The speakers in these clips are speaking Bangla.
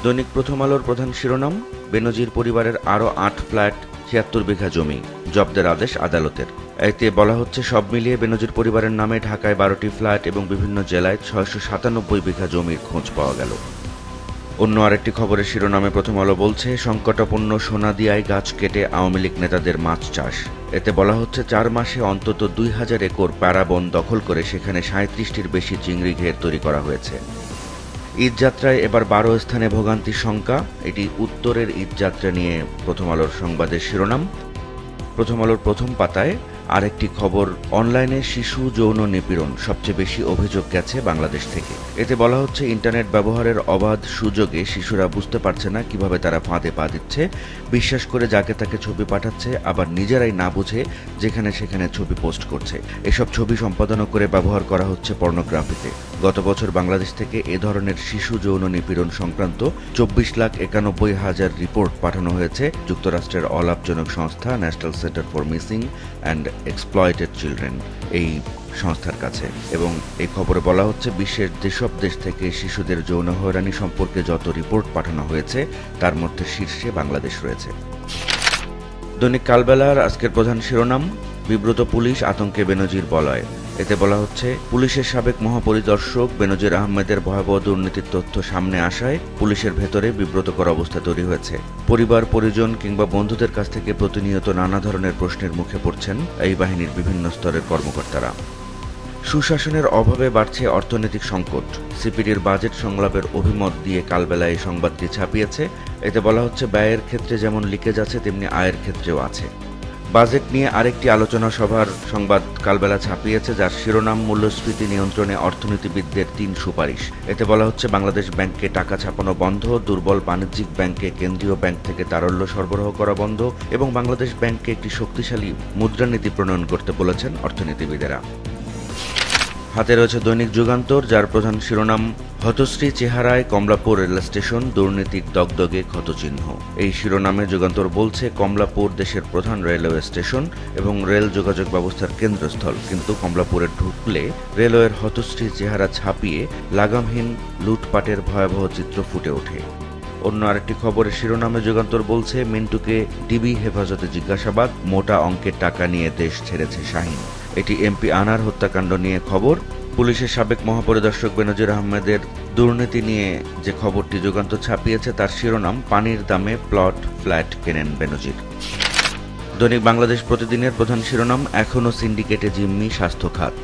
দৈনিক প্রথম আলোর প্রধান শিরোনাম, বেনজির পরিবারের আরও ৮ ফ্ল্যাট ৭৬ বিঘা জমি জব্দের আদেশ আদালতের। এতে বলা হচ্ছে, সব মিলিয়ে বেনজির পরিবারের নামে ঢাকায় ১২টি ফ্ল্যাট এবং বিভিন্ন জেলায় ৬৯৭ বিঘা জমির খোঁজ পাওয়া গেল। অন্য আরেকটি খবরের শিরোনামে প্রথম আলো বলছে, সংকটাপন্ন সোনাদিয়ায় গাছ কেটে আওয়ামী লীগ নেতাদের মাছ চাষ। এতে বলা হচ্ছে, ৪ মাসে অন্তত ২,০০০ একর প্যারাবন দখল করে সেখানে ৩৭টির বেশি চিংড়ি ঘের তৈরি করা হয়েছে। ঈদযাত্রায় এবার ১২ স্থানে ভোগান্তির শঙ্কা। এটি উত্তরের ঈদযাত্রা নিয়ে প্রথম আলোর সংবাদের শিরোনাম। প্রথম আলোর প্রথম পাতায় আরেকটি খবর, অনলাইনে শিশু যৌন নিপীড়ন, সবচেয়ে বেশি অভিযোগ গেছে বাংলাদেশ থেকে। এতে বলা হচ্ছে, ইন্টারনেট ব্যবহারের অবাধ সুযোগে শিশুরা বুঝতে পারছে না কিভাবে তারা ফাঁদে পা দিচ্ছে, বিশ্বাস করে যাকে তাকে ছবি পাঠাচ্ছে, আবার নিজেরাই না বুঝে যেখানে সেখানে ছবি পোস্ট করছে। এসব ছবি সম্পাদনা করে ব্যবহার করা হচ্ছে পর্নোগ্রাফিতে। গত বছর বাংলাদেশ থেকে এ ধরনের শিশু যৌন নিপীড়ন সংক্রান্ত ২৪,৯১,০০০ রিপোর্ট পাঠানো হয়েছে যুক্তরাষ্ট্রের অলাভজনক সংস্থা national centre for missing and exploited children এই সংস্থার কাছে। এবং এই খবরে বলা হচ্ছে, বিশ্বের যেসব দেশ থেকে শিশুদের যৌন হয়রানি সম্পর্কে যত রিপোর্ট পাঠানো হয়েছে তার মধ্যে শীর্ষে বাংলাদেশ রয়েছে। দৈনিক কালবেলার আজকের প্রধান শিরোনাম, বিব্রত পুলিশ, আতঙ্কে বেনজির বলয়। এতে বলা হচ্ছে, পুলিশের সাবেক মহাপরিদর্শক বেনজির আহমেদের ভয়াবহ দুর্নীতির তথ্য সামনে আসায় পুলিশের ভেতরে বিব্রতকর অবস্থা তৈরি হয়েছে। পরিবার, পরিজন কিংবা বন্ধুদের কাছ থেকে প্রতিনিয়ত নানা ধরনের প্রশ্নের মুখে পড়ছেন এই বাহিনীর বিভিন্ন স্তরের কর্মকর্তারা। সুশাসনের অভাবে বাড়ছে অর্থনৈতিক সংকট। সিপিডির বাজেট সংলাপের অভিমত দিয়ে কালবেলা এই সংবাদটি ছাপিয়েছে। এতে বলা হচ্ছে, ব্যয়ের ক্ষেত্রে যেমন লিকেজ আছে তেমনি আয়ের ক্ষেত্রেও আছে। বাজেট নিয়ে আরেকটি আলোচনা সভার সংবাদ কালবেলা ছাপিয়েছে, যার শিরোনাম, মূল্যস্ফীতি নিয়ন্ত্রণে অর্থনীতিবিদদের ৩ সুপারিশ। এতে বলা হচ্ছে, বাংলাদেশ ব্যাংকে টাকা ছাপানো বন্ধ, দুর্বল বাণিজ্যিক ব্যাংকে কেন্দ্রীয় ব্যাংক থেকে তারল্য সরবরাহ করা বন্ধ এবং বাংলাদেশ ব্যাংককে একটি শক্তিশালী মুদ্রানীতি প্রণয়ন করতে বলেছেন অর্থনীতিবিদেরা। হাতে রয়েছে দৈনিক যুগান্তর, যার প্রধান শিরোনাম, হতশ্রী চেহারায় কমলাপুর রেল স্টেশন, দুর্নীতির দগদগে ক্ষতচিহ্ন। এই শিরোনামে যুগান্তর বলছে, কমলাপুর দেশের প্রধান রেলওয়ে স্টেশন এবং রেল যোগাযোগ ব্যবস্থার কেন্দ্রস্থল, কিন্তু কমলাপুরে ঢুকলে রেলওয়ের হতশ্রী চেহারা ছাপিয়ে লাগামহীন লুটপাটের ভয়াবহ চিত্র ফুটে ওঠে। অন্য আরেকটি খবরের শিরোনামে যুগান্তর বলছে, মিন্টুকে ডিবি হেফাজতে জিজ্ঞাসাবাদ, মোটা অঙ্কের টাকা নিয়ে দেশ ছেড়েছে শাহীন। এটি এমপি আনার হত্যাকাণ্ড নিয়ে খবর। পুলিশের সাবেক মহাপরিদর্শক বেনজির আহমেদের দুর্নীতি নিয়ে যে খবরটি যুগান্তর ছাপিয়েছে তার শিরোনাম, পানির দামে প্লট ফ্ল্যাট কেনেন বেনজির। দৈনিক বাংলাদেশ প্রতিদিনের প্রধান শিরোনাম, এখনও সিন্ডিকেটে জিম্মি স্বাস্থ্য খাত।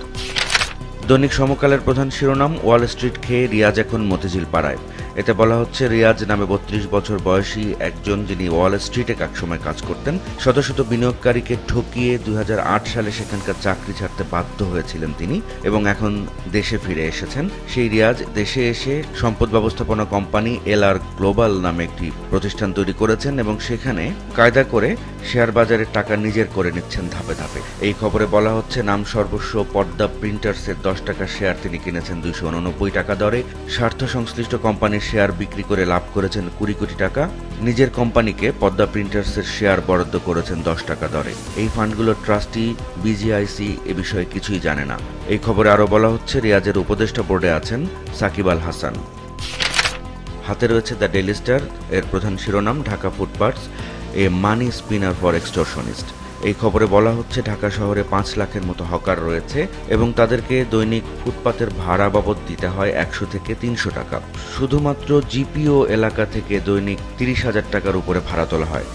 দৈনিক সমকালের প্রধান শিরোনাম, ওয়াল স্ট্রিট খেয়ে রিয়াজ এখন মতিঝিল পাড়ায়। এতে বলা হচ্ছে, রিয়াজ নামে ৩২ বছর বয়সী একজন, যিনি ওয়াল স্ট্রিটে একসময় কাজ করতেন, শত শত বিনিয়োগকারীকে ঠকিয়ে ২০০৮ সালে সেখানকার চাকরি ছাড়তে বাধ্য হয়েছিলেন তিনি এবং এখন দেশে ফিরে এসেছেন। সেই রিয়াজ দেশে এসে সম্পদ ব্যবস্থাপনা কোম্পানি LR গ্লোবাল নামে একটি প্রতিষ্ঠান তৈরি করেছেন এবং সেখানে কায়দা করে শেয়ার বাজারের টাকা নিজের করে নিচ্ছেন ধাপে ধাপে। এই খবরে বলা হচ্ছে, নাম সর্বস্ব পদ্মা প্রিন্টার্সের ১০ টাকার শেয়ার তিনি কিনেছেন ২৮৯ টাকা দরে। স্বার্থ সংশ্লিষ্ট কোম্পানির শেয়ার বিক্রি করে লাভ করেছেন ২০ কোটি টাকা। নিজের কোম্পানিকে পদ্মা প্রিন্টার্সের শেয়ার বরাদ্দ করেছেন ১০ টাকা দরে। এই ফান্ডগুলোর ট্রাস্টি BGIC এ বিষয়ে কিছুই জানে না। এই খবরে আরও বলা হচ্ছে, রিয়াজের উপদেষ্টা বোর্ডে আছেন সাকিব আল হাসান। হাতে রয়েছে দ্য ডেইলি স্টার, এর প্রধান শিরোনাম, ঢাকা ফুটপাথস এ মানি স্পিনার ফর এক্সটর্শনিস্ট। এই খবরে বলা হচ্ছে, ঢাকা শহরে ৫ লাখের মতো হকার রয়েছে এবং তাদেরকে দৈনিক ফুটপাতের ভাড়া বাবদ দিতে হয় ১০০ থেকে ৩০০ টাকা। শুধুমাত্র GPO এলাকা থেকে দৈনিক ৩০,০০০ টাকার উপরে ভাড়া তোলা হয়।